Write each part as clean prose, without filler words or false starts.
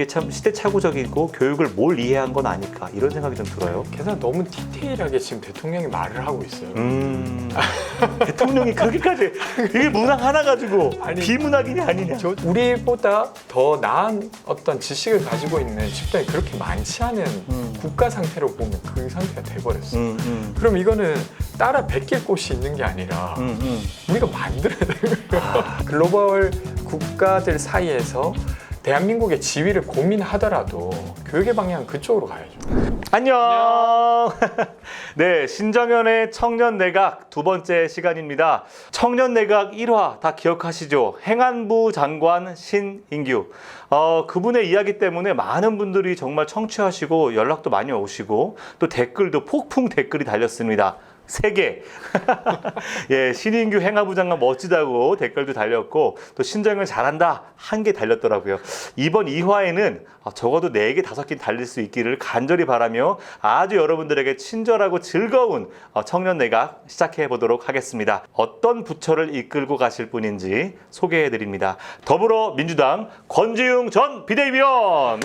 이게 참 시대착오적이고 교육을 뭘 이해한 건 아닐까 이런 생각이 좀 들어요. 게다가 너무 디테일하게 지금 대통령이 말을 하고 있어요. 대통령이 그렇게까지 이게 문학 하나 가지고 아니, 비문학이냐 아니냐. 우리보다 더 나은 어떤 지식을 가지고 있는 집단이 그렇게 많지 않은 국가 상태로 보면 그 상태가 돼버렸어요. 그럼 이거는 따라 베낄 곳이 있는 게 아니라 우리가 만들어야 되는 거예요. 글로벌 국가들 사이에서 대한민국의 지위를 고민하더라도 교육의 방향은 그쪽으로 가야죠. 안녕. 네, 신정현의 청년내각 두 번째 시간입니다. 청년내각 1화 다 기억하시죠? 행안부 장관 신인규. 그분의 이야기 때문에 많은 분들이 정말 청취하시고 연락도 많이 오시고 또 댓글도 폭풍 댓글이 달렸습니다. 3개. 예, 신인규 행안부 장관 멋지다고 댓글도 달렸고 또 신정현 잘한다 1개 달렸더라고요. 이번 2화에는 적어도 4개, 5개 달릴 수 있기를 간절히 바라며 아주 여러분들에게 친절하고 즐거운 청년 내각 시작해 보도록 하겠습니다. 어떤 부처를 이끌고 가실 분인지 소개해 드립니다. 더불어민주당 권지웅 전 비대위원.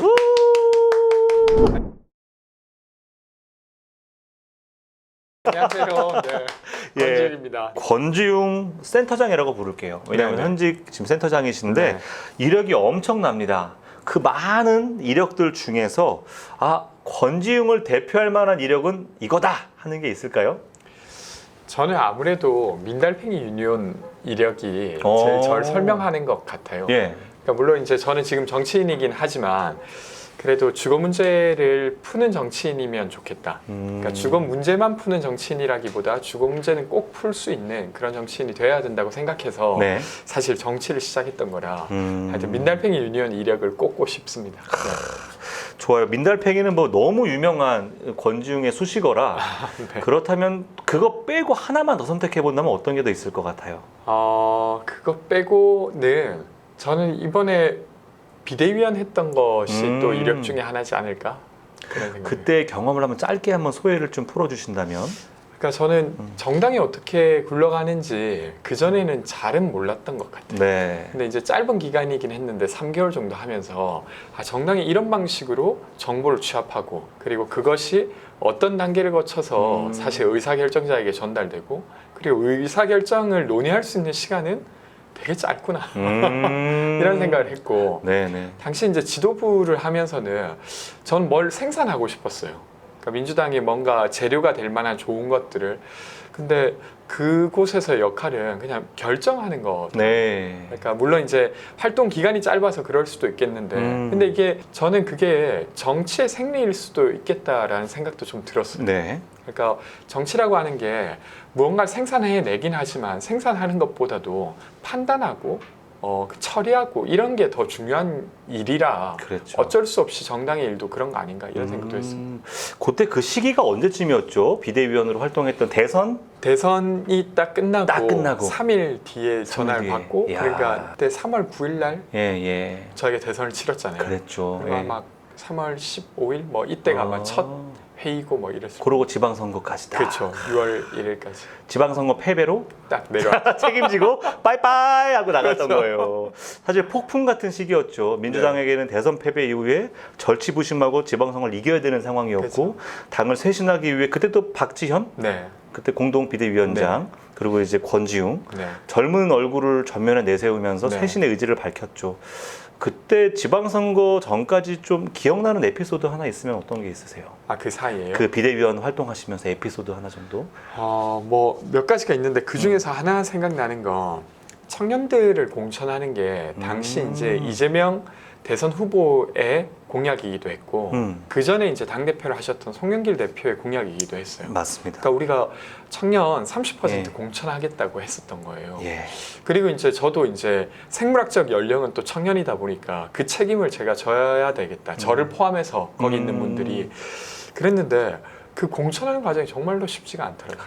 안녕하세요. 네, 권지웅입니다. 권지웅 센터장이라고 부를게요. 왜냐하면 네네. 현직 지금 센터장이신데 네. 이력이 엄청납니다. 그 많은 이력들 중에서 권지웅을 대표할 만한 이력은 이거다 하는 게 있을까요? 저는 아무래도 민달팽이 유니온 이력이 제일 저를 설명하는 것 같아요. 예. 그러니까 물론 이제 저는 지금 정치인이긴 하지만 그래도 주거 문제를 푸는 정치인이면 좋겠다. 그러니까 주거 문제만 푸는 정치인이라기보다 주거 문제는 꼭 풀 수 있는 그런 정치인이 돼야 된다고 생각해서 네. 사실 정치를 시작했던 거라 하여튼 민달팽이 유니온 이력을 꼽고 싶습니다. 네. 좋아요. 민달팽이는 뭐 너무 유명한 권지웅의 수식어라 네. 그렇다면 그거 빼고 하나만 더 선택해 본다면 어떤 게 더 있을 것 같아요? 그거 빼고는 저는 이번에 비대위원 했던 것이 또 이력 중에 하나지 않을까? 그런 생각이. 그때 경험을 한번 짧게 한번 소회를 좀 풀어주신다면? 그러니까 저는 정당이 어떻게 굴러가는지 그전에는 잘은 몰랐던 것 같아요. 네. 근데 이제 짧은 기간이긴 했는데 3개월 정도 하면서 정당이 이런 방식으로 정보를 취합하고 그리고 그것이 어떤 단계를 거쳐서 사실 의사결정자에게 전달되고 그리고 의사결정을 논의할 수 있는 시간은 되게 짧구나 이런 생각을 했고 네네. 당시 이제 지도부를 하면서는 전 뭘 생산하고 싶었어요. 그러니까 민주당이 뭔가 재료가 될 만한 좋은 것들을 근데 그곳에서의 역할은 그냥 결정하는 거. 네. 그러니까 물론 이제 활동 기간이 짧아서 그럴 수도 있겠는데 근데 이게 저는 그게 정치의 생리일 수도 있겠다라는 생각도 좀 들었어요. 네. 그러니까 정치라고 하는 게 무언가를 생산해내긴 하지만 생산하는 것보다도 판단하고 처리하고 이런 게 더 중요한 일이라 그렇죠. 어쩔 수 없이 정당의 일도 그런 거 아닌가 이런 생각도 했습니다. 그때 그 시기가 언제쯤이었죠? 비대위원으로 활동했던 대선? 대선이 딱 끝나고, 딱 끝나고. 3일 뒤에 전화를 뒤에. 받고 이야. 그러니까 그때 3월 9일 날 예. 저희가 대선을 치렀잖아요. 그랬죠. 그리고 예. 아마 3월 15일 뭐 이때가 아마 첫 회의고 뭐 이랬어요. 그러고 지방선거까지 다. 그렇죠. 6월 1일까지 지방선거 패배로 딱 내려왔죠. 책임지고 빠이빠이 하고 나갔던 그렇죠. 거예요. 사실 폭풍 같은 시기였죠. 민주당에게는 대선 패배 이후에 절치부심하고 지방선거를 이겨야 되는 상황이었고 그렇죠. 당을 쇄신하기 위해 그때 또 박지현 네. 그때 공동 비대위원장 그리고 이제 권지웅 네. 젊은 얼굴을 전면에 내세우면서 네. 쇄신의 의지를 밝혔죠. 그때 지방선거 전까지 좀 기억나는 에피소드 하나 있으면 어떤 게 있으세요? 그 사이에요? 그 비대위원 활동하시면서 에피소드 하나 정도? 뭐 몇 가지가 있는데 그 중에서 하나 생각나는 건 청년들을 공천하는 게 당시 이제 이재명 대선 후보의 공약이기도 했고 그 전에 이제 당 대표를 하셨던 송영길 대표의 공약이기도 했어요. 맞습니다. 그러니까 우리가 청년 30% 예. 공천하겠다고 했었던 거예요. 예. 그리고 이제 저도 이제 생물학적 연령은 또 청년이다 보니까 그 책임을 제가 져야 되겠다. 저를 포함해서 거기 있는 분들이 그랬는데 그 공천하는 과정이 정말로 쉽지가 않더라고요.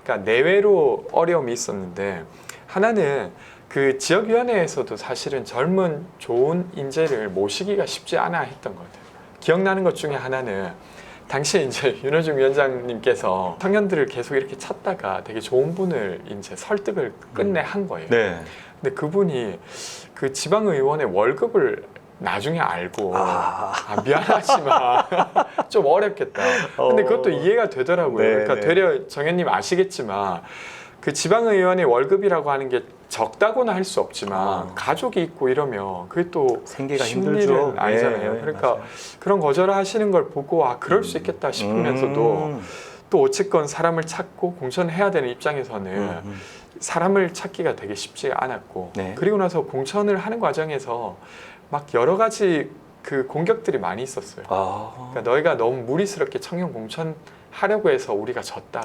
그러니까 내외로 어려움이 있었는데 하나는 그 지역위원회에서도 사실은 젊은 좋은 인재를 모시기가 쉽지 않아 했던 것 같아요. 기억나는 것 중에 하나는 당시에 이제 윤호중 위원장님께서 청년들을 계속 이렇게 찾다가 되게 좋은 분을 이제 설득을 끝내 한 거예요. 네. 근데 그분이 그 지방의원의 월급을 나중에 알고 아. 미안하지만 좀 어렵겠다. 근데 그것도 어. 이해가 되더라고요. 네, 그러니까 네. 되려 정현님 아시겠지만 그 지방의원의 월급이라고 하는 게 적다고는 할 수 없지만 가족이 있고 이러면 그게 또 생계가 쉬운 힘들죠. 일은 아니잖아요. 네, 그러니까 맞아요. 그런 거절을 하시는 걸 보고 그럴 수 있겠다 싶으면서도 또 어쨌건 사람을 찾고 공천을 해야 되는 입장에서는 사람을 찾기가 되게 쉽지가 않았고 네. 그리고 나서 공천을 하는 과정에서 막 여러 가지 그 공격들이 많이 있었어요. 아. 그러니까 너희가 너무 무리스럽게 청년 공천하려고 해서 우리가 졌다.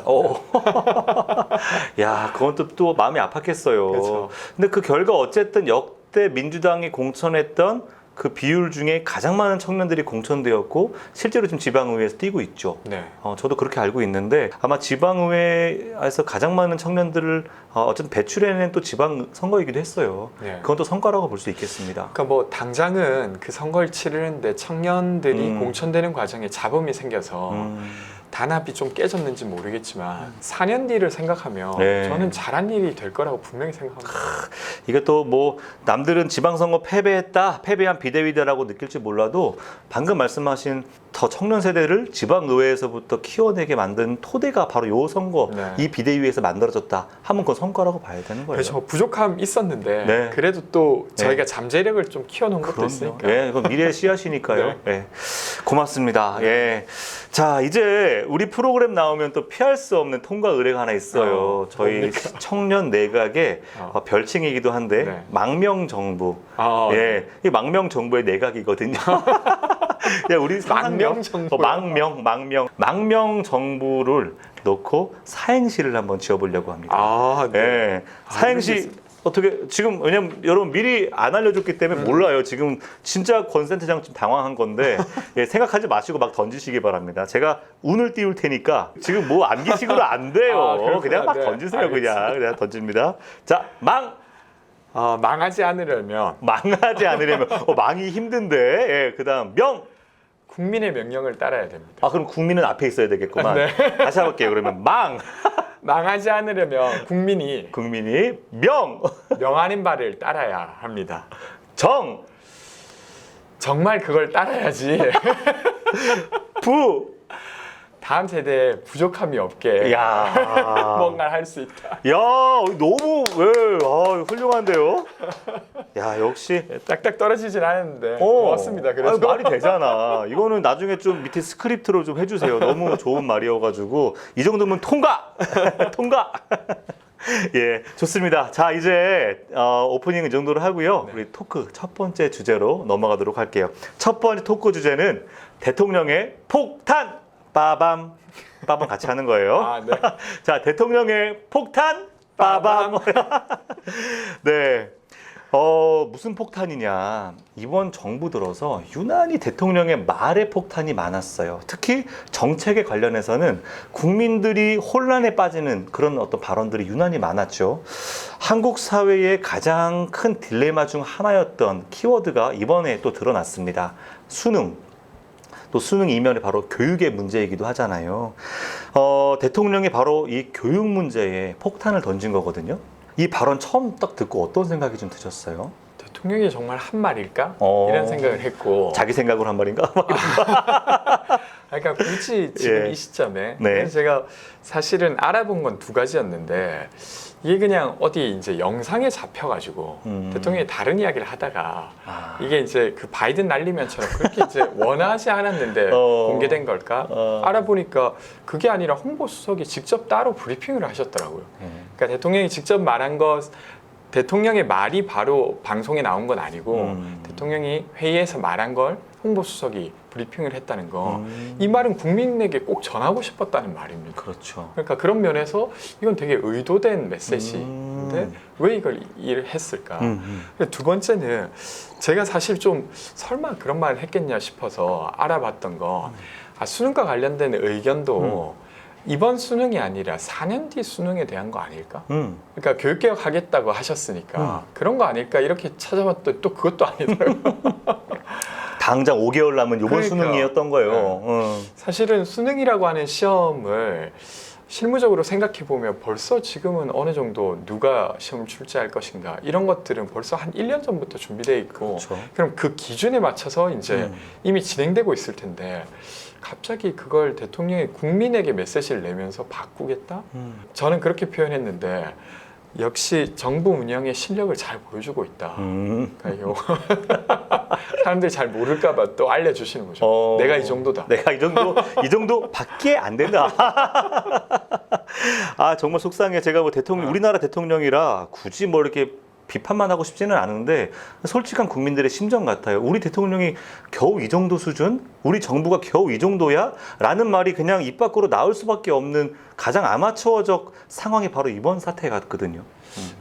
야, 그건 또 마음이 아팠겠어요. 그렇죠. 근데 그 결과 어쨌든 역대 민주당이 공천했던 그 비율 중에 가장 많은 청년들이 공천되었고 실제로 지금 지방의회에서 뛰고 있죠. 네. 저도 그렇게 알고 있는데 아마 지방의회에서 가장 많은 청년들을 어쨌든 배출해낸 또 지방 선거이기도 했어요. 네. 그건 또 성과라고 볼 수 있겠습니다. 그러니까 뭐 당장은 그 선거를 치르는데 청년들이 음. 공천되는 과정에 잡음이 생겨서 단합이 좀 깨졌는지 모르겠지만 4년 뒤를 생각하면 네. 저는 잘한 일이 될 거라고 분명히 생각합니다. 이게 또 뭐 남들은 지방선거 패배했다, 패배한 비대위다라고 느낄지 몰라도 방금 말씀하신 더 청년 세대를 지방의회에서부터 키워내게 만든 토대가 바로 요 선거, 네. 이 비대위에서 만들어졌다 하면 그건 성과라고 봐야 되는 거예요. 그래서 부족함 있었는데 네. 그래도 또 네. 저희가 잠재력을 좀 키워놓은 것도 그럼요. 있으니까. 예, 이건 미래의 씨앗이니까요. 네. 예. 고맙습니다. 예. 자, 이제 우리 프로그램 나오면 또 피할 수 없는 통과 의뢰가 하나 있어요. 저희 뭡니까? 청년 내각의 별칭이기도 한데 네. 망명정부. 아, 예, 이 망명정부의 내각이거든요. 야, 우리 망명정부. 망명정부를 놓고 사행시를 한번 지어보려고 합니다. 아, 네. 예, 사행시 알겠습니다. 어떻게 지금 왜냐면 여러분 미리 안 알려줬기 때문에 몰라요. 지금 진짜 권센터장 좀 당황한 건데 예, 생각하지 마시고 막 던지시기 바랍니다. 제가 운을 띄울 테니까 지금 뭐 암기식으로 안 돼요. 그렇구나. 그냥 막 네, 던지세요. 알겠습니다. 그냥 던집니다. 자, 망하지 않으려면 망하지 않으려면 망이 힘든데 예, 그다음 명. 국민의 명령을 따라야 됩니다. 그럼 국민은 앞에 있어야 되겠구만. 네. 다시 해볼게요. 그러면 망하지 않으려면 국민이 국민이 명하는 바를 따라야 합니다. 정. 정말 그걸 따라야지 부. 다음 세대에 부족함이 없게 야. 뭔가를 할 수 있다. 야, 너무 훌륭한데요. 야, 역시 딱딱 떨어지진 않았는데 고맙습니다. 그래서 말이 되잖아. 이거는 나중에 좀 밑에 스크립트로 좀 해주세요. 너무 좋은 말이어가지고 이 정도면 통과. 통과. 예, 좋습니다. 자, 이제 오프닝 이 정도로 하고요. 네. 우리 토크 첫 번째 주제로 넘어가도록 할게요. 첫 번째 토크 주제는 대통령의 폭탄. 빠밤. 빠밤 같이 하는 거예요. 네. 자, 대통령의 폭탄. 빠밤. 네. 무슨 폭탄이냐. 이번 정부 들어서 유난히 대통령의 말의 폭탄이 많았어요. 특히 정책에 관련해서는 국민들이 혼란에 빠지는 그런 어떤 발언들이 유난히 많았죠. 한국 사회의 가장 큰 딜레마 중 하나였던 키워드가 이번에 또 드러났습니다. 수능. 또 수능 이면에 바로 교육의 문제이기도 하잖아요. 대통령이 바로 이 교육 문제에 폭탄을 던진 거거든요. 이 발언 처음 딱 듣고 어떤 생각이 좀 드셨어요? 대통령이 정말 한 말일까? 어. 이런 생각을 했고 자기 생각으로 한 말인가? 그러니까 굳이 지금 예. 이 시점에 네. 그래서 제가 사실은 알아본 건 두 가지였는데 이게 그냥 어디 이제 영상에 잡혀가지고 대통령이 다른 이야기를 하다가 이게 이제 그 바이든 날리면처럼 그렇게 이제 원하지 않았는데 공개된 걸까? 알아보니까 그게 아니라 홍보수석이 직접 따로 브리핑을 하셨더라고요. 그러니까 대통령이 직접 말한 것, 대통령의 말이 바로 방송에 나온 건 아니고 대통령이 회의에서 말한 걸 홍보수석이 브리핑을 했다는 거. 이 말은 국민에게 꼭 전하고 싶었다는 말입니다. 그렇죠. 그러니까 그런 면에서 이건 되게 의도된 메시지인데 왜 이걸 했을까? 두 번째는 제가 사실 좀 설마 그런 말을 했겠냐 싶어서 알아봤던 거 수능과 관련된 의견도 이번 수능이 아니라 4년 뒤 수능에 대한 거 아닐까? 그러니까 교육개혁 하겠다고 하셨으니까 그런 거 아닐까? 이렇게 찾아봤더니 또 그것도 아니더라고요. 당장 5개월 남은 이번 그러니까. 수능이었던 거예요. 사실은 수능이라고 하는 시험을 실무적으로 생각해 보면 벌써 지금은 어느 정도 누가 시험을 출제할 것인가 이런 것들은 벌써 한 1년 전부터 준비되어 있고 그렇죠. 그럼 그 기준에 맞춰서 이제 이미 진행되고 있을 텐데 갑자기 그걸 대통령이 국민에게 메시지를 내면서 바꾸겠다? 저는 그렇게 표현했는데 역시 정부 운영의 실력을 잘 보여주고 있다. 그러니까 이거 사람들이 잘 모를까봐 또 알려주시는 거죠. 내가 이 정도다. 내가 이 정도밖에 안 된다. 아 정말 속상해. 제가 뭐 대통령, 우리나라 대통령이라 굳이 뭐 이렇게 비판만 하고 싶지는 않은데 솔직한 국민들의 심정 같아요. 우리 대통령이 겨우 이 정도 수준? 우리 정부가 겨우 이 정도야? 라는 말이 그냥 입 밖으로 나올 수밖에 없는 가장 아마추어적 상황이 바로 이번 사태 같거든요.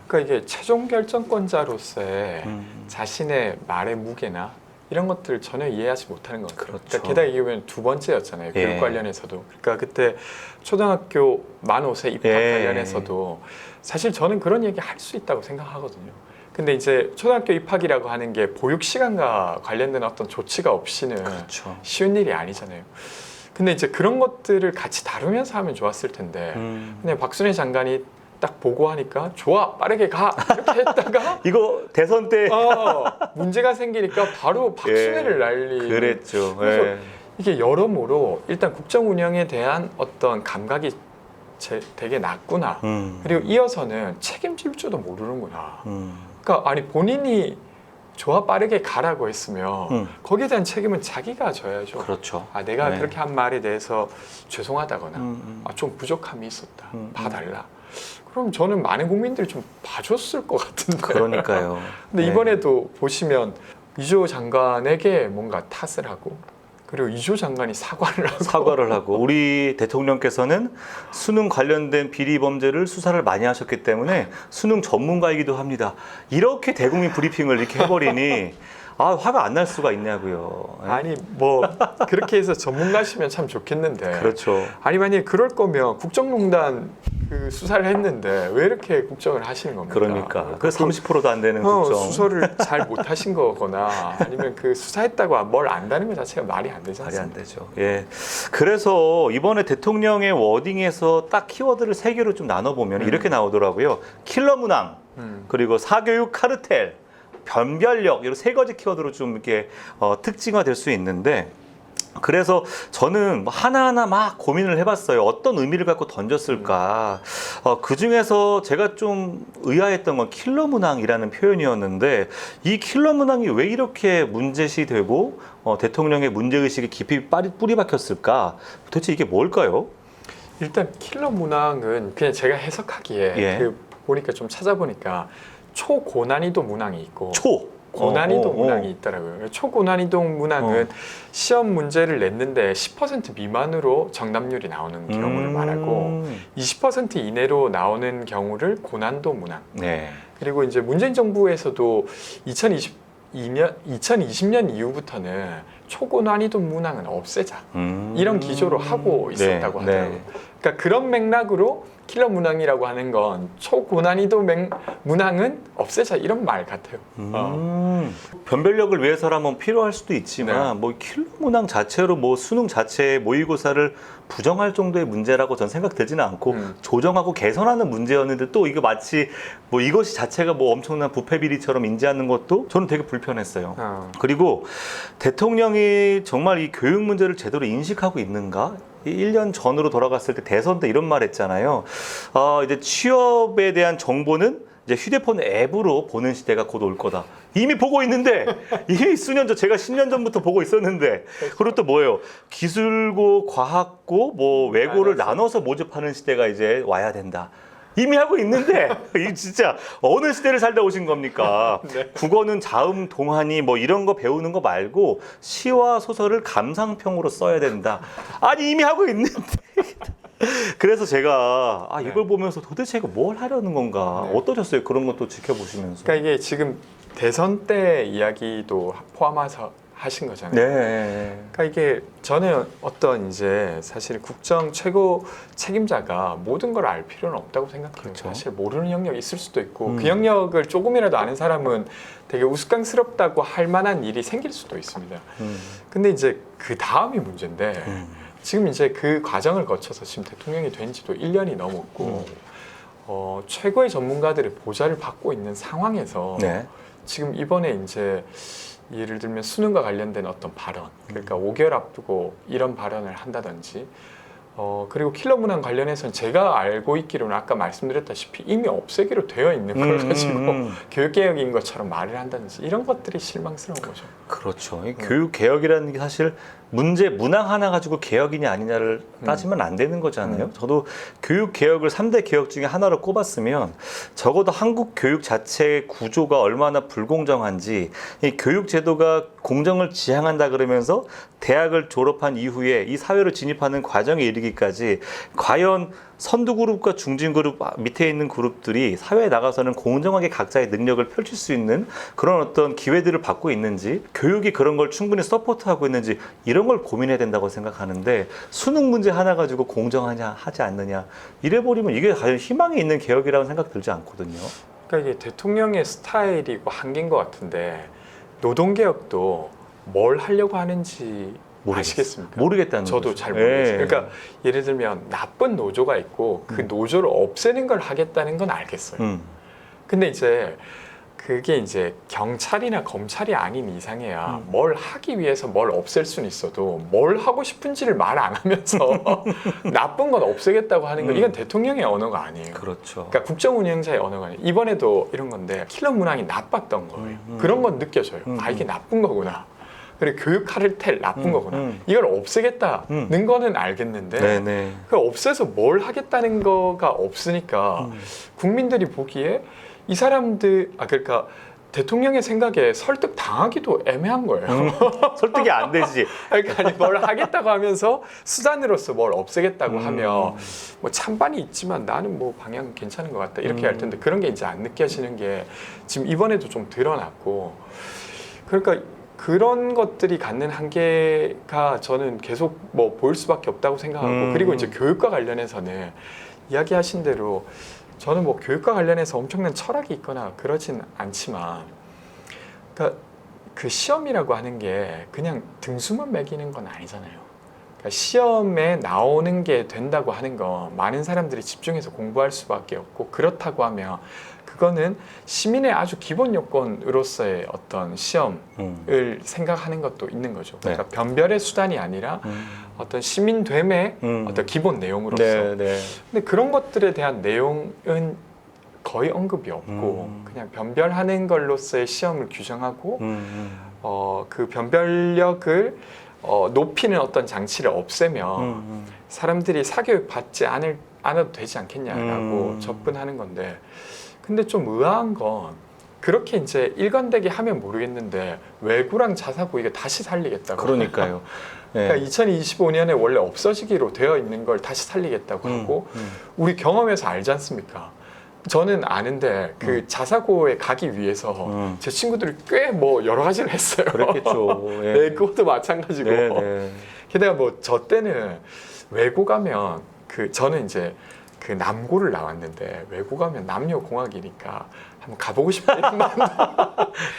그러니까 이게 최종 결정권자로서의 자신의 말의 무게나 이런 것들을 전혀 이해하지 못하는 것 같아요. 그렇죠. 그러니까 게다가 이게 보면 두 번째였잖아요. 교육 예. 관련해서도. 그러니까 그때 초등학교 만 5세 입학 예. 관련해서도 사실 저는 그런 얘기 할 수 있다고 생각하거든요. 근데 이제 초등학교 입학이라고 하는 게 보육 시간과 관련된 어떤 조치가 없이는 그렇죠. 쉬운 일이 아니잖아요. 근데 이제 그런 것들을 같이 다루면서 하면 좋았을 텐데 그냥 박순애 장관이 딱 보고하니까 좋아 빠르게 가 이렇게 했다가 이거 대선 때 문제가 생기니까 바로 박순애를 날리는 그랬죠. 그래서 예. 이게 여러모로 일단 국정 운영에 대한 어떤 감각이 되게 낮구나. 그리고 이어서는 책임질 줄도 모르는구나. 그러니까 아니 본인이 좋아 빠르게 가라고 했으면 거기에 대한 책임은 자기가 져야죠. 그렇죠. 아 내가 네. 그렇게 한 말에 대해서 죄송하다거나 아, 좀 부족함이 있었다. 봐달라. 그럼 저는 많은 국민들이 좀 봐줬을 것 같은데. 그러니까요. 근데 네. 이번에도 보시면 이조 장관에게 뭔가 탓을 하고 그리고 이조 장관이 사과를 하고 우리 대통령께서는 수능 관련된 비리 범죄를 수사를 많이 하셨기 때문에 수능 전문가이기도 합니다. 이렇게 대국민 브리핑을 이렇게 해버리니 아 화가 안 날 수가 있냐고요. 예? 아니 뭐 그렇게 해서 전문가시면 참 좋겠는데 그렇죠. 아니 만약에 그럴 거면 국정농단 그 수사를 했는데 왜 이렇게 국정을 하시는 겁니까? 그러니까 그 30%도 안 되는 국정. 수사를 잘 못하신 거거나 아니면 그 수사했다고 뭘 안다는 것 자체가 말이 안 되지 말이 않습니까? 안 되죠. 예. 그래서 이번에 대통령의 워딩에서 딱 키워드를 세 개로 좀 나눠보면 이렇게 나오더라고요. 킬러 문항, 그리고 사교육 카르텔, 변별력 이런 세 가지 키워드로 좀 이렇게 특징화될 수 있는데. 그래서 저는 뭐 하나하나 막 고민을 해봤어요. 어떤 의미를 갖고 던졌을까. 그 중에서 제가 좀 의아했던 건 킬러 문항이라는 표현이었는데 이 킬러 문항이 왜 이렇게 문제시되고 대통령의 문제의식이 깊이 뿌리 박혔을까. 도대체 이게 뭘까요? 일단 킬러 문항은 그냥 제가 해석하기에 예. 그 보니까 좀 찾아보니까 초고난이도 문항이 있고 고난이도 어. 문항이 있더라고요. 초고난이도 문항은 시험 문제를 냈는데 10% 미만으로 정답률이 나오는 경우를 말하고 20% 이내로 나오는 경우를 고난도 문항. 네. 그리고 이제 문재인 정부에서도 2020년 이후부터는 초고난이도 문항은 없애자 이런 기조로 하고 있었다고 네, 하더라고요. 네. 그러니까 그런 맥락으로 킬러 문항이라고 하는 건 초고난이도 문항은 없애자 이런 말 같아요. 변별력을 위해서라면 필요할 수도 있지만 네. 뭐 킬러 문항 자체로 뭐 수능 자체의 모의고사를 부정할 정도의 문제라고 전 생각되지는 않고 조정하고 개선하는 문제였는데 또 이거 마치 뭐 이것이 자체가 뭐 엄청난 부패 비리처럼 인지하는 것도 저는 되게 불편했어요. 그리고 대통령이 정말 이 교육 문제를 제대로 인식하고 있는가? 1년 전으로 돌아갔을 때 대선 때 이런 말 했잖아요. 이제 취업에 대한 정보는 이제 휴대폰 앱으로 보는 시대가 곧 올 거다. 이미 보고 있는데 이게 수년 전 제가 10년 전부터 보고 있었는데 그리고 또 뭐예요? 기술고, 과학고, 뭐 외고를 나눠서 모집하는 시대가 이제 와야 된다. 이미 하고 있는데 이 진짜 어느 시대를 살다 오신 겁니까? 네. 국어는 자음, 동한이 뭐 이런 거 배우는 거 말고 시와 소설을 감상평으로 써야 된다. 아니 이미 하고 있는데. 그래서 제가 이걸 보면서 도대체 이거 뭘 하려는 건가? 어떠셨어요? 그런 것도 지켜보시면서. 그러니까 이게 지금 대선 때 이야기도 포함해서 하신 거잖아요. 네. 그러니까 이게 저는 어떤 이제 사실 국정 최고 책임자가 모든 걸 알 필요는 없다고 생각해요. 그렇죠. 사실 모르는 영역이 있을 수도 있고 그 영역을 조금이라도 아는 사람은 되게 우스꽝스럽다고 할 만한 일이 생길 수도 있습니다. 근데 이제 그 다음이 문제인데 지금 이제 그 과정을 거쳐서 지금 대통령이 된 지도 1년이 넘었고 최고의 전문가들의 보좌를 받고 있는 상황에서 네. 지금 이번에 이제 예를 들면 수능과 관련된 어떤 발언, 그러니까 5개월 앞두고 이런 발언을 한다든지 그리고 킬러 문항 관련해서는 제가 알고 있기로는 아까 말씀드렸다시피 이미 없애기로 되어 있는 걸 가지고 교육개혁인 것처럼 말을 한다든지 이런 것들이 실망스러운 거죠. 그렇죠. 이 교육 개혁이라는 게 사실 문항 하나 가지고 개혁이냐 아니냐를 따지면 안 되는 거잖아요. 저도 교육 개혁을 3대 개혁 중에 하나로 꼽았으면 적어도 한국 교육 자체의 구조가 얼마나 불공정한지, 이 교육 제도가 공정을 지향한다 그러면서 대학을 졸업한 이후에 이 사회로 진입하는 과정에 이르기까지 과연 선두 그룹과 중진 그룹 밑에 있는 그룹들이 사회에 나가서는 공정하게 각자의 능력을 펼칠 수 있는 그런 어떤 기회들을 받고 있는지, 교육이 그런 걸 충분히 서포트하고 있는지, 이런 걸 고민해야 된다고 생각하는데, 수능 문제 하나 가지고 공정하냐 하지 않느냐 이래버리면 이게 과연 희망이 있는 개혁이라는 생각 들지 않거든요. 그러니까 이게 대통령의 스타일이고 한계인 것 같은데, 노동개혁도 뭘 하려고 하는지 아시겠습니까? 모르겠다는 저도 거죠. 잘 모르겠어요. 예. 그러니까 예를 들면 나쁜 노조가 있고 그 노조를 없애는 걸 하겠다는 건 알겠어요. 근데 이제 그게 이제 경찰이나 검찰이 아닌 이상해야 뭘 하기 위해서 뭘 없앨 수는 있어도 뭘 하고 싶은지를 말 안 하면서 나쁜 건 없애겠다고 하는 건 이건 대통령의 언어가 아니에요. 그렇죠. 그러니까 국정 운영자의 언어가 아니에요. 이번에도 이런 건데 킬러 문항이 나빴던 거예요. 그런 건 느껴져요. 아, 이게 나쁜 거구나. 그리고 교육 카르텔 나쁜 거구나. 이걸 없애겠다는 거는 알겠는데 네네. 그걸 없애서 뭘 하겠다는 거가 없으니까 국민들이 보기에 이 사람들 그러니까 대통령의 생각에 설득 당하기도 애매한 거예요. 설득이 안 되지. 그러니까 아니, 뭘 하겠다고 하면서 수단으로서 뭘 없애겠다고 하면 뭐 찬반이 있지만 나는 뭐 방향 괜찮은 것 같다 이렇게 할 텐데 그런 게 이제 안 느껴지는 게 지금 이번에도 좀 드러났고, 그러니까 그런 것들이 갖는 한계가 저는 계속 뭐 보일 수밖에 없다고 생각하고, 그리고 이제 교육과 관련해서는 이야기하신 대로 저는 뭐 교육과 관련해서 엄청난 철학이 있거나 그러진 않지만, 그러니까 그 시험이라고 하는 게 그냥 등수만 매기는 건 아니잖아요. 그러니까 시험에 나오는 게 된다고 하는 거 많은 사람들이 집중해서 공부할 수밖에 없고, 그렇다고 하면 그거는 시민의 아주 기본 요건으로서의 어떤 시험을 생각하는 것도 있는 거죠. 그러니까 변별의 수단이 아니라 어떤 시민됨의 어떤 기본 내용으로서. 네. 근데 그런 것들에 대한 내용은 거의 언급이 없고 그냥 변별하는 걸로서의 시험을 규정하고 그 변별력을 높이는 어떤 장치를 없애면 사람들이 사교육 받지 않아도 되지 않겠냐라고 접근하는 건데, 근데 좀 의아한 건 그렇게 이제 일관되게 하면 모르겠는데 외구랑 자사고 이게 다시 살리겠다고. 그러니까요. 네. 그러니까 2025년에 원래 없어지기로 되어 있는 걸 다시 살리겠다고 하고 우리 경험에서 알지 않습니까? 저는 아는데 그 자사고에 가기 위해서 제 친구들이 꽤 뭐 여러 가지를 했어요. 그랬겠죠. 예. 네, 그것도 마찬가지고. 네. 게다가 뭐 저 때는 외고 가면 저는 이제 그 남고를 나왔는데 외고 가면 남녀공학이니까 한번 가보고 싶다 이런 마음도.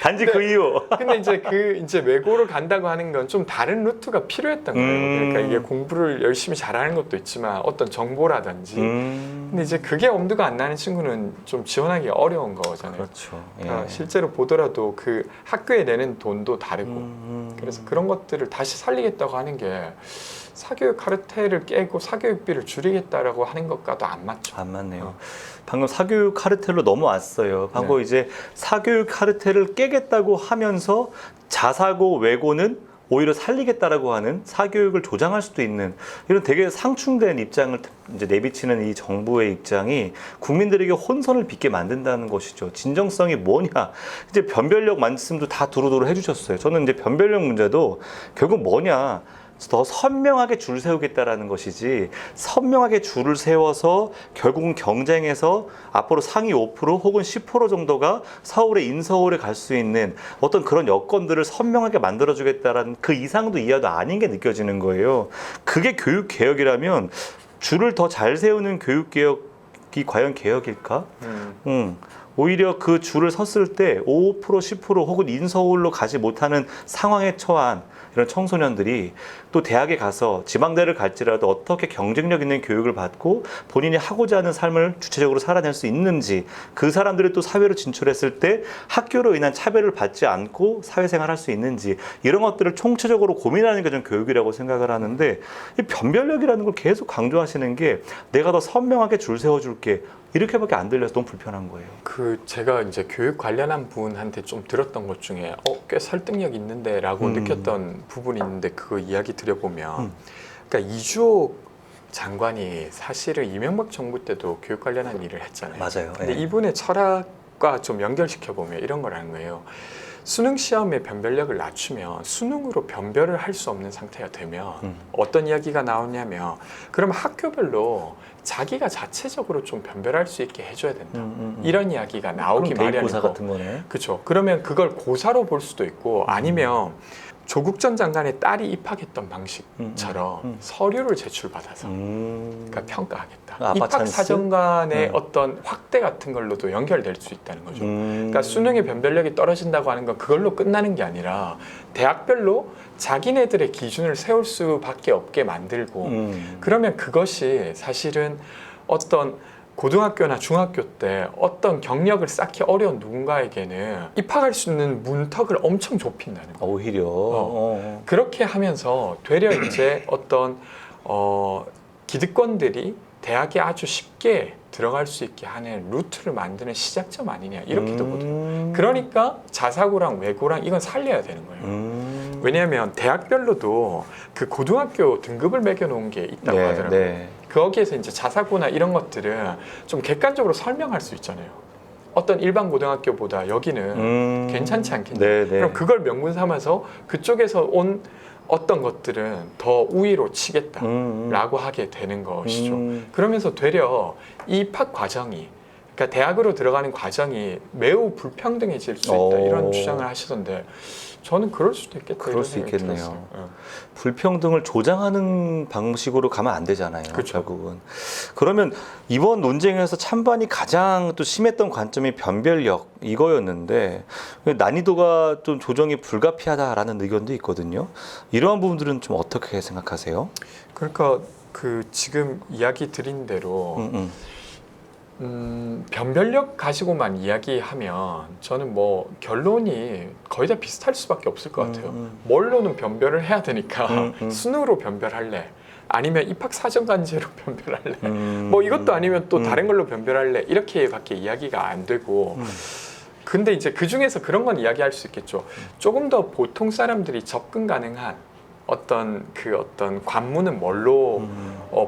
단지 그 이유. 근데 이제 외고를 간다고 하는 건 좀 다른 루트가 필요했던 거예요. 그러니까 이게 공부를 열심히 잘하는 것도 있지만 어떤 정보라든지. 근데 이제 그게 엄두가 안 나는 친구는 좀 지원하기 어려운 거잖아요. 그렇죠. 예. 그러니까 실제로 보더라도 그 학교에 내는 돈도 다르고 그래서 그런 것들을 다시 살리겠다고 하는 게 사교육 카르텔을 깨고 사교육비를 줄이겠다라고 하는 것과도 안 맞죠. 안 맞네요. 방금 사교육 카르텔로 넘어왔어요. 방금 네. 이제 사교육 카르텔을 깨겠다고 하면서 자사고 외고는 오히려 살리겠다라고 하는, 사교육을 조장할 수도 있는 이런 되게 상충된 입장을 이제 내비치는 이 정부의 입장이 국민들에게 혼선을 빚게 만든다는 것이죠. 진정성이 뭐냐? 이제 변별력 말씀도 다 두루두루 해주셨어요. 저는 이제 변별력 문제도 결국 뭐냐? 더 선명하게 줄 세우겠다라는 것이지, 선명하게 줄을 세워서 결국은 경쟁에서 앞으로 상위 5% 혹은 10% 정도가 서울에 인서울에 갈 수 있는 어떤 그런 여건들을 선명하게 만들어주겠다라는 그 이상도 이하도 아닌 게 느껴지는 거예요. 그게 교육개혁이라면 줄을 더 잘 세우는 교육개혁이 과연 개혁일까? 오히려 그 줄을 섰을 때 5%, 10% 혹은 인서울로 가지 못하는 상황에 처한 이런 청소년들이 또 대학에 가서 지방대를 갈지라도 어떻게 경쟁력 있는 교육을 받고 본인이 하고자 하는 삶을 주체적으로 살아낼 수 있는지, 그 사람들이 또 사회로 진출했을 때 학교로 인한 차별을 받지 않고 사회생활할 수 있는지, 이런 것들을 총체적으로 고민하는 게 좀 교육이라고 생각을 하는데, 이 변별력이라는 걸 계속 강조하시는 게 내가 더 선명하게 줄 세워줄게, 이렇게밖에 안 들려서 너무 불편한 거예요. 그 제가 이제 교육 관련한 분한테 좀 들었던 것 중에 꽤 설득력 있는데라고 느꼈던 부분이 있는데, 그 이야기 드려보면 그러니까 이주호 장관이 사실은 이명박 정부 때도 교육 관련한 일을 했잖아요. 맞아요. 근데 예. 이분의 철학과 좀 연결시켜 보면 이런 거라는 거예요. 수능 시험의 변별력을 낮추면 수능으로 변별을 할 수 없는 상태가 되면 어떤 이야기가 나오냐면, 그럼 학교별로 자기가 자체적으로 좀 변별할 수 있게 해줘야 된다. 이런 이야기가 나오기 대입고사 마련이고, 같은 거네. 그렇죠. 그러면 그걸 고사로 볼 수도 있고, 아니면 조국 전 장관의 딸이 입학했던 방식처럼 서류를 제출받아서 그러니까 평가하겠다. 아빠 입학 찬스? 사정관의 어떤 확대 같은 걸로도 연결될 수 있다는 거죠. 그러니까 수능의 변별력이 떨어진다고 하는 건 그걸로 끝나는 게 아니라 대학별로 자기네들의 기준을 세울 수밖에 없게 만들고, 그러면 그것이 사실은 어떤 고등학교나 중학교 때 어떤 경력을 쌓기 어려운 누군가에게는 입학할 수 있는 문턱을 엄청 좁힌다는 거예요. 오히려 그렇게 하면서 되려 이제 어떤 기득권들이 대학에 아주 쉽게 들어갈 수 있게 하는 루트를 만드는 시작점 아니냐, 이렇게도 보더라고요. 그러니까 자사고랑 외고랑 이건 살려야 되는 거예요. 왜냐하면 대학별로도 그 고등학교 등급을 매겨놓은 게 있다고 네, 하더라고요. 네. 거기에서 이제 자사고나 이런 것들은 좀 객관적으로 설명할 수 있잖아요. 어떤 일반 고등학교보다 여기는 괜찮지 않겠냐. 네, 네. 그럼 그걸 명분 삼아서 그쪽에서 온 어떤 것들은 더 우위로 치겠다라고 하게 되는 것이죠. 그러면서 되려 이 입학 과정이, 그러니까 대학으로 들어가는 과정이 매우 불평등해질 수 있다, 이런 주장을 하시던데, 저는 그럴 수도 있겠다. 그럴 수 생각이 있겠네요. 들었어요. 불평등을 조장하는 방식으로 가면 안 되잖아요. 그쵸. 결국은. 그러면 이번 논쟁에서 찬반이 가장 또 심했던 관점이 변별력, 이거였는데 난이도가 좀 조정이 불가피하다라는 의견도 있거든요. 이러한 부분들은 좀 어떻게 생각하세요? 그러니까 그 지금 이야기 드린 대로 변별력 가지고만 이야기하면 저는 뭐 결론이 거의 다 비슷할 수밖에 없을 것 같아요. 뭘로는 변별을 해야 되니까 수능으로 변별할래, 아니면 입학 사정관제로 변별할래, 뭐 이것도 아니면 또 다른 걸로 변별할래, 이렇게밖에 이야기가 안 되고. 근데 이제 그 중에서 그런 건 이야기할 수 있겠죠. 조금 더 보통 사람들이 접근 가능한 어떤 관문은 뭘로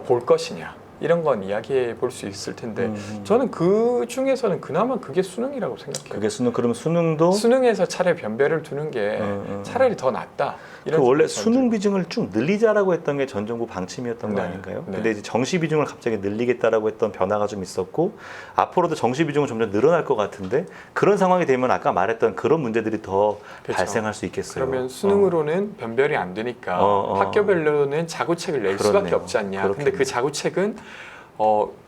볼 것이냐, 이런 건 이야기해 볼 수 있을 텐데, 저는 그 중에서는 그나마 그게 수능이라고 생각해요. 그게 수능, 그럼 수능도 수능에서 차라리 변별을 두는 게 차라리 더 낫다. 이런 그 원래 생각이 수능 비중을 쭉 늘리자라고 했던 게 전 정부 방침이었던 거 네, 아닌가요? 네. 근데 이제 정시 비중을 갑자기 늘리겠다라고 했던 변화가 좀 있었고, 앞으로도 정시 비중은 점점 늘어날 것 같은데, 그런 상황이 되면 아까 말했던 그런 문제들이 더 그렇죠. 발생할 수 있겠어요. 그러면 수능으로는 변별이 안 되니까 학교별로는 자구책을 낼 수밖에 그렇네요. 없지 않냐. 그렇겠네요. 근데 그 자구책은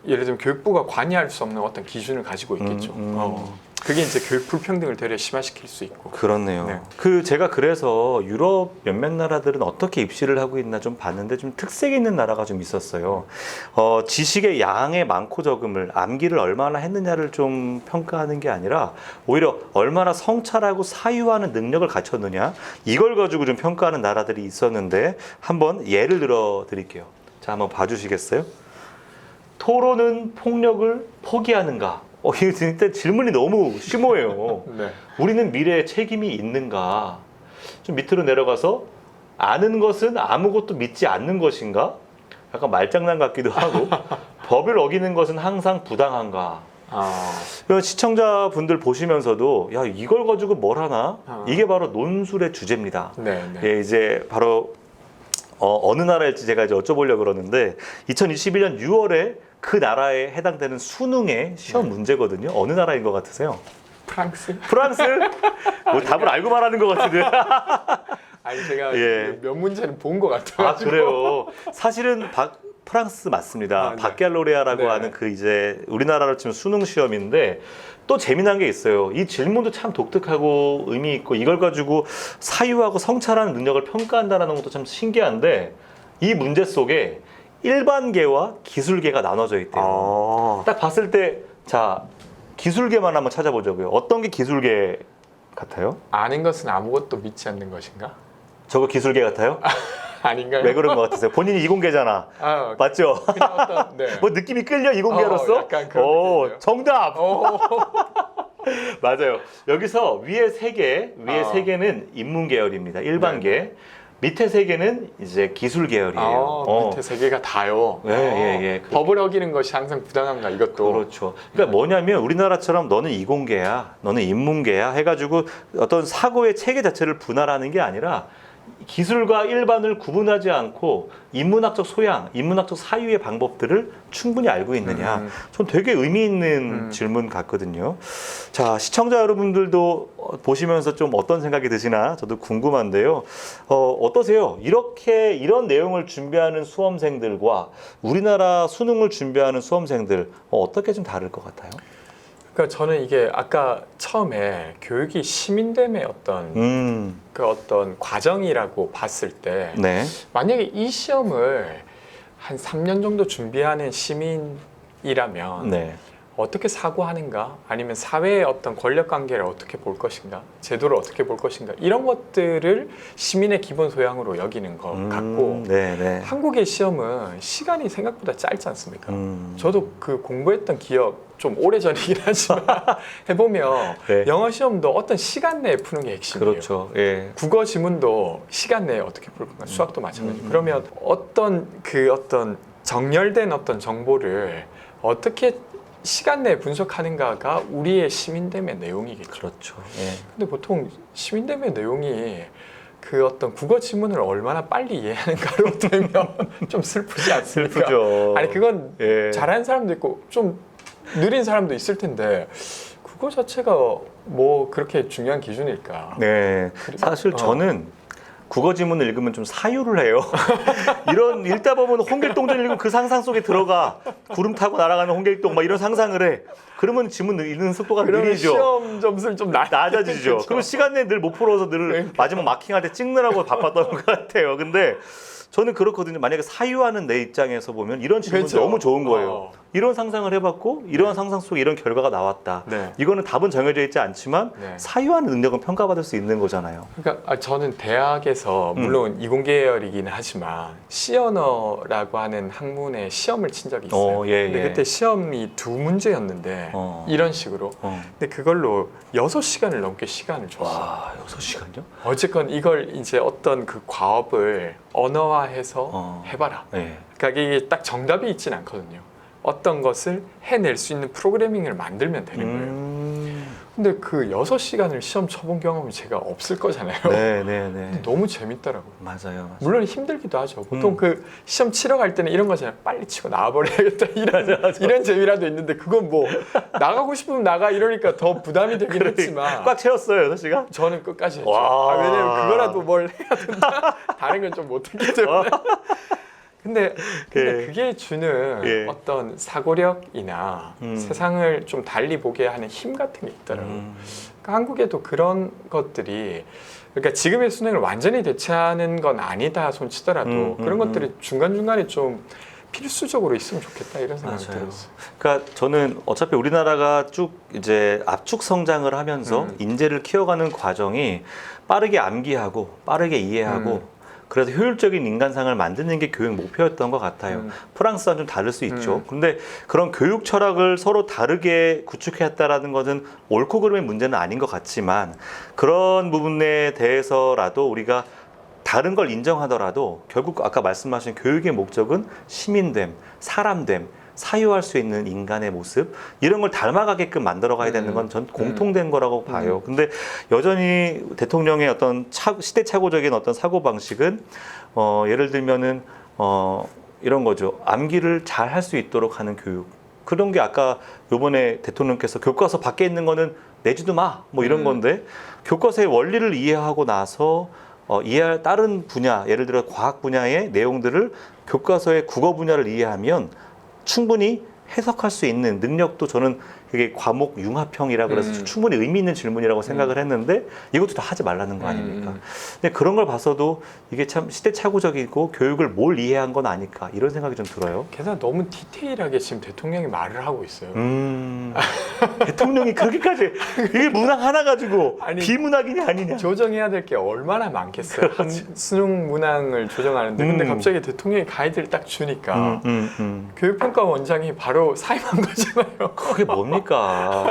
예를 들면 교육부가 관여할 수 없는 어떤 기준을 가지고 있겠죠. 그게 이제 교육 불평등을 되려 심화시킬 수 있고. 그렇네요. 네. 그 제가 그래서 유럽 몇몇 나라들은 어떻게 입시를 하고 있나 좀 봤는데 좀 특색 있는 나라가 좀 있었어요. 지식의 양의 많고 적음을, 암기를 얼마나 했느냐를 좀 평가하는 게 아니라 오히려 얼마나 성찰하고 사유하는 능력을 갖췄느냐, 이걸 가지고 좀 평가하는 나라들이 있었는데, 한번 예를 들어 드릴게요. 자, 한번 봐주시겠어요? 토론은 폭력을 포기하는가? 이거 진짜 질문이 너무 심오해요. 네. 우리는 미래에 책임이 있는가? 좀 밑으로 내려가서 아는 것은 아무것도 믿지 않는 것인가? 약간 말장난 같기도 하고 법을 어기는 것은 항상 부당한가? 이런 시청자분들 보시면서도 야, 이걸 가지고 뭘 하나? 이게 바로 논술의 주제입니다. 네, 네. 예, 이제 바로 어느 나라일지 제가 이제 여쭤보려고 그러는데, 2021년 6월에 그 나라에 해당되는 수능의 시험 문제거든요. 어느 나라인 것 같으세요? 프랑스? 프랑스? 뭐 답을 알고 말하는 것 같은데. 아니 제가 예. 몇 문제는 본 것 같아요. 아, 그래요. 사실은 프랑스 맞습니다. 아, 네. 바칼로레아라고 네. 하는 그 이제 우리나라로 치면 수능 시험인데 또 재미난 게 있어요. 이 질문도 참 독특하고 의미 있고 이걸 가지고 사유하고 성찰하는 능력을 평가한다는 것도 참 신기한데 이 문제 속에 일반계와 기술계가 나눠져 있대요. 딱 봤을 때 자 기술계만 한번 찾아보자고요. 어떤 게 기술계 같아요? 아는 것은 아무것도 믿지 않는 것인가? 저거 기술계 같아요? 아닌가요? 왜 그런 것 같으세요? 본인이 이공계잖아. 아, 맞죠? 그냥 어떤 네. 뭐 느낌이 끌려 이공계로서? 약간 그런 오, 느낌이에요. 정답. 오. 맞아요. 여기서 위에 세 개, 위에 아. 세 개는 인문 계열입니다. 일반계. 밑에 세 개는 이제 기술 계열이에요. 밑에 세 개가 다요. 예, 예, 예. 법을 어기는 것이 항상 부당한가 이것도. 그렇죠. 그러니까 뭐냐면 우리나라처럼 너는 이공계야, 너는 인문계야 해가지고 어떤 사고의 체계 자체를 분할하는 게 아니라 기술과 일반을 구분하지 않고 인문학적 소양, 인문학적 사유의 방법들을 충분히 알고 있느냐. 전 되게 의미 있는 질문 같거든요. 자, 시청자 여러분들도 보시면서 좀 어떤 생각이 드시나 저도 궁금한데요. 어떠세요? 이런 내용을 준비하는 수험생들과 우리나라 수능을 준비하는 수험생들 어떻게 좀 다를 것 같아요? 그러니까 저는 이게 아까 처음에 교육이 시민됨의 어떤 그 어떤 과정이라고 봤을 때 네. 만약에 이 시험을 한 3년 정도 준비하는 시민이라면 네. 어떻게 사고하는가 아니면 사회의 어떤 권력 관계를 어떻게 볼 것인가 제도를 어떻게 볼 것인가 이런 것들을 시민의 기본 소양으로 여기는 것 같고 네네. 한국의 시험은 시간이 생각보다 짧지 않습니까? 저도 그 공부했던 기억 좀 오래전이긴 하지만 해보면 네. 영어 시험도 어떤 시간 내에 푸는 게 핵심이에요. 그렇죠. 예. 국어 지문도 시간 내에 어떻게 풀 건가 수학도 마찬가지고 그러면 어떤 정렬된 어떤 정보를 어떻게 시간 내에 분석하는가가 우리의 시민됨의 내용이겠죠. 그렇죠. 예. 근데 보통 시민됨의 내용이 그 어떤 국어 지문을 얼마나 빨리 이해하는가로 되면 좀 슬프지 않습니까? 슬프죠. 아니 그건 예. 잘하는 사람도 있고 좀 느린 사람도 있을 텐데 국어 자체가 뭐 그렇게 중요한 기준일까? 네. 사실 저는 국어 지문을 읽으면 좀 사유를 해요. 읽다 보면 홍길동전 읽으면 그 상상 속에 들어가. 구름 타고 날아가는 홍길동 막 이런 상상을 해. 그러면 지문 읽는 속도가 그러면 느리죠. 시험 점수를 좀 낮아지죠. 그렇죠. 그럼 시간 내에 늘 못 풀어서 늘 그러니까. 마지막 마킹할 때 찍느라고 바빴던 것 같아요. 근데 저는 그렇거든요. 만약에 사유하는 내 입장에서 보면 이런 질문이 그렇죠. 너무 좋은 거예요. 이런 상상을 해봤고 이러한 상상 속에 이런 결과가 나왔다. 네. 이거는 답은 정해져 있지 않지만 네. 사유하는 능력은 평가받을 수 있는 거잖아요. 그러니까 저는 대학에서 물론 이공계열이긴 하지만 시언어라고 하는 학문의 시험을 친 적이 있어요. 예, 근데 예. 그때 시험이 2문제였는데 이런 식으로 근데 그걸로 6시간을 넘게 시간을 줬어요. 와, 6시간요? 어쨌건 이걸 이제 어떤 그 과업을 언어화해서 해봐라. 네. 그러니까 이게 딱 정답이 있진 않거든요. 어떤 것을 해낼 수 있는 프로그래밍을 만들면 되는 거예요. 근데 그 6시간을 시험 쳐본 경험이 제가 없을 거잖아요. 네. 근데 너무 재밌더라고요. 맞아요. 물론 힘들기도 하죠. 보통 그 시험 치러 갈 때는 이런 거잖아요. 빨리 치고 나와버려야겠다. 이런 재미라도 있는데 그건 뭐 나가고 싶으면 나가 이러니까 더 부담이 되긴 했지만 꽉 채웠어요, 6시간? 저는 끝까지 했죠. 와. 왜냐면 그거라도 뭘 해야 된다. 다른 건 좀 못했기 때문에. 근데 그게 주는 예. 어떤 사고력이나 세상을 좀 달리 보게 하는 힘 같은 게 있더라고요. 그러니까 한국에도 그런 것들이 그러니까 지금의 수능을 완전히 대체하는 건 아니다 손치더라도 그런 것들이 중간중간에 좀 필수적으로 있으면 좋겠다 이런 생각이 들었어요. 그러니까 저는 어차피 우리나라가 쭉 이제 압축 성장을 하면서 인재를 키워가는 과정이 빠르게 암기하고 빠르게 이해하고 그래서 효율적인 인간상을 만드는 게 교육 목표였던 것 같아요. 프랑스와는 좀 다를 수 있죠. 근데 그런 교육 철학을 서로 다르게 구축했다라는 것은 옳고 그름의 문제는 아닌 것 같지만 그런 부분에 대해서라도 우리가 다른 걸 인정하더라도 결국 아까 말씀하신 교육의 목적은 시민됨, 사람됨, 사유할 수 있는 인간의 모습 이런 걸 닮아가게끔 만들어가야 되는 건 전 공통된 거라고 봐요. 근데 여전히 대통령의 어떤 시대착오적인 어떤 사고 방식은 예를 들면은 이런 거죠. 암기를 잘 할 수 있도록 하는 교육. 그런 게 아까 요번에 대통령께서 교과서 밖에 있는 거는 내지도 마 뭐 이런 건데 교과서의 원리를 이해하고 나서 이해할 다른 분야, 예를 들어 과학 분야의 내용들을 교과서의 국어 분야를 이해하면 충분히 해석할 수 있는 능력도 저는 그게 과목 융합형이라 그래서 충분히 의미 있는 질문이라고 생각을 했는데 이것도 다 하지 말라는 거 아닙니까? 근데 그런 걸 봐서도 이게 참 시대착오적이고 교육을 뭘 이해한 건 아닐까 이런 생각이 좀 들어요. 게다가 너무 디테일하게 지금 대통령이 말을 하고 있어요. 대통령이 그렇게까지 이게 문항 하나 가지고 아니, 비문학이냐 아니냐. 조정해야 될 게 얼마나 많겠어요. 한 수능 문항을 조정하는데 근데 갑자기 대통령이 가이드를 딱 주니까 교육평가 원장이 바로 사임한 거잖아요. 그게 뭡니까?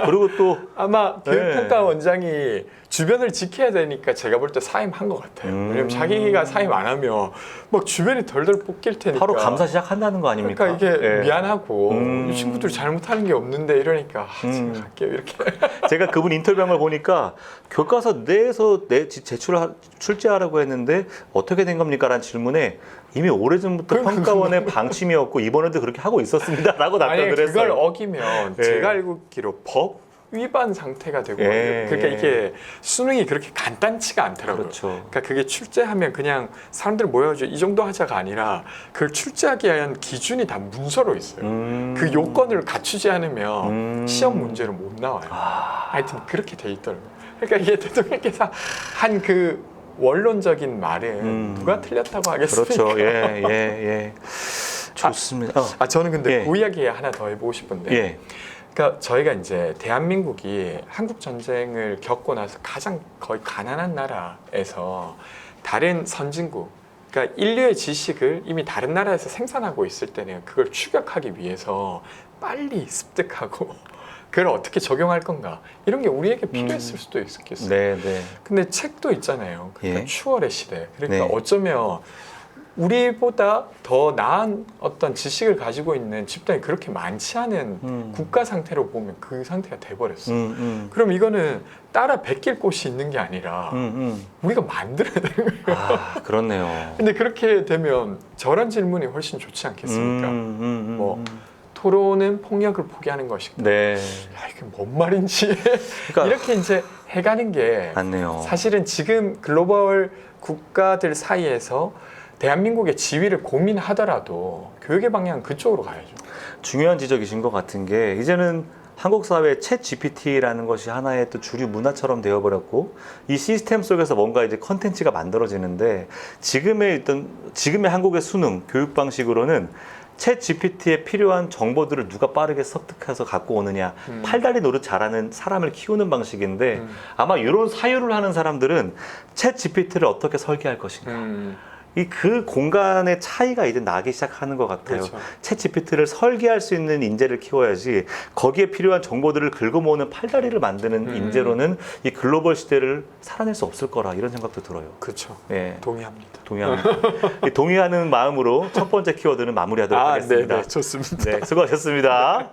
그리고 또 아마 교육평가 네. 원장이 주변을 지켜야 되니까 제가 볼 때 사임한 것 같아요. 왜냐면 자기가 사임 안 하면 막 주변이 덜덜 뽑힐 테니까. 바로 감사 시작한다는 거 아닙니까? 그러니까 이게 예. 미안하고 이 친구들 잘못하는 게 없는데 이러니까 제가 갈게요 이렇게. 제가 그분 인터뷰한 걸 보니까 교과서 내에서 출제하라고 했는데 어떻게 된 겁니까? 라는 질문에 이미 오래전부터 평가원의 방침이었고 이번에도 그렇게 하고 있었습니다 라고 아니 답변을 했어요. 그걸 어기면 예. 제가 알고 있기로 법 위반 상태가 되고 예. 그러니까 이게 수능이 그렇게 간단치가 않더라고요. 그렇죠. 그러니까 그게 출제하면 그냥 사람들 모여가지고 이 정도 하자가 아니라 그걸 출제하기 위한 기준이 다 문서로 있어요. 그 요건을 갖추지 않으면 시험 문제로 못 나와요. 하여튼 그렇게 돼 있더라고요. 그러니까 이게 대통령께서 한 그 원론적인 말은 누가 틀렸다고 하겠습니까? 그렇죠. 예. 좋습니다. 저는 근데 예. 그 이야기 하나 더 해보고 싶은데 예. 그러니까 저희가 이제 대한민국이 한국 전쟁을 겪고 나서 가장 거의 가난한 나라에서 다른 선진국, 그러니까 인류의 지식을 이미 다른 나라에서 생산하고 있을 때는 그걸 추격하기 위해서 빨리 습득하고 그걸 어떻게 적용할 건가 이런 게 우리에게 필요했을 수도 있겠어요. 네. 근데 책도 있잖아요. 그러니까 예. 추월의 시대. 그러니까 네. 어쩌면 우리보다 더 나은 어떤 지식을 가지고 있는 집단이 그렇게 많지 않은 국가 상태로 보면 그 상태가 돼버렸어요. 그럼 이거는 따라 베낄 곳이 있는 게 아니라 우리가 만들어야 되는 거예요. 그렇네요. 근데 그렇게 되면 저런 질문이 훨씬 좋지 않겠습니까? 뭐 토론은 폭력을 포기하는 것이다. 네. 야, 이게 뭔 말인지 그러니까 이렇게 이제 해가는 게 맞네요. 사실은 지금 글로벌 국가들 사이에서 대한민국의 지위를 고민하더라도 교육의 방향은 그쪽으로 가야죠. 중요한 지적이신 것 같은 게 이제는 한국 사회에 챗 GPT라는 것이 하나의 또 주류 문화처럼 되어버렸고 이 시스템 속에서 뭔가 이제 컨텐츠가 만들어지는데 지금의 한국의 수능 교육 방식으로는 챗 GPT에 필요한 정보들을 누가 빠르게 습득해서 갖고 오느냐 팔다리 노릇 잘하는 사람을 키우는 방식인데 아마 이런 사유를 하는 사람들은 챗 GPT를 어떻게 설계할 것인가 그 공간의 차이가 이제 나기 시작하는 것 같아요. 그렇죠. 챗 GPT를 설계할 수 있는 인재를 키워야지 거기에 필요한 정보들을 긁어모으는 팔다리를 만드는 인재로는 이 글로벌 시대를 살아낼 수 없을 거라 이런 생각도 들어요. 그렇죠. 예, 동의합니다. 동의합니다. 동의하는 마음으로 첫 번째 키워드는 마무리하도록 하겠습니다. 네, 좋습니다. 네, 수고하셨습니다.